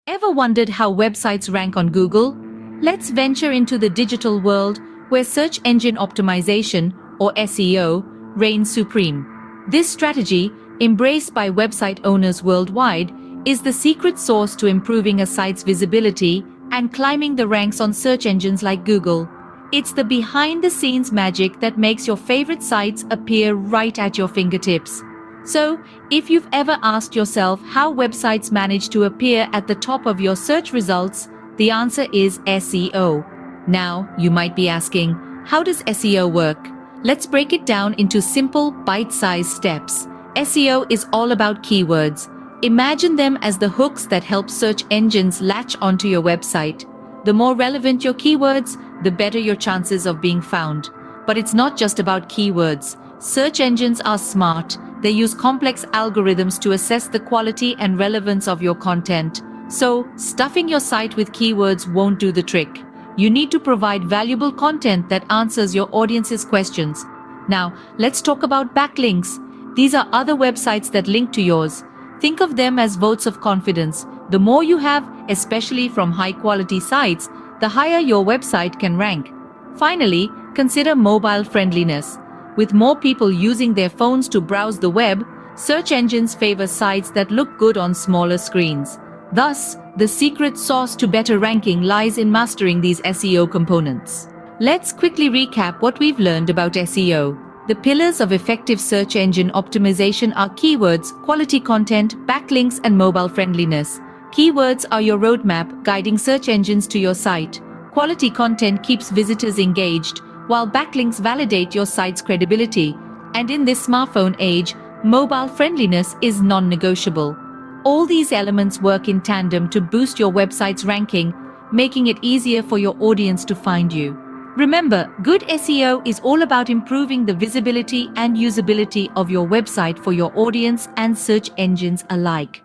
Ever wondered how websites rank on Google? Let's venture into the digital world where search engine optimization, or SEO, reigns supreme. This strategy, embraced by website owners worldwide, is the secret sauce to improving a site's visibility and climbing the ranks on search engines like Google. It's the behind-the-scenes magic that makes your favorite sites appear right at your fingertips. So, if you've ever asked yourself how websites manage to appear at the top of your search results, the answer is SEO. Now, you might be asking, how does SEO work? Let's break it down into simple, bite-sized steps. SEO is all about keywords. Imagine them as the hooks that help search engines latch onto your website. The more relevant your keywords, the better your chances of being found. But it's not just about keywords. Search engines are smart. They use complex algorithms to assess the quality and relevance of your content. So, stuffing your site with keywords won't do the trick. You need to provide valuable content that answers your audience's questions. Now, let's talk about backlinks. These are other websites that link to yours. Think of them as votes of confidence. The more you have, especially from high-quality sites, the higher your website can rank. Finally, consider mobile friendliness. With more people using their phones to browse the web, search engines favor sites that look good on smaller screens. Thus, the secret sauce to better ranking lies in mastering these SEO components. Let's quickly recap what we've learned about SEO. The pillars of effective search engine optimization are keywords, quality content, backlinks, and mobile friendliness. Keywords are your roadmap guiding search engines to your site. Quality content keeps visitors engaged, while backlinks validate your site's credibility. And in this smartphone age, mobile friendliness is non-negotiable. All these elements work in tandem to boost your website's ranking, making it easier for your audience to find you. Remember, good SEO is all about improving the visibility and usability of your website for your audience and search engines alike.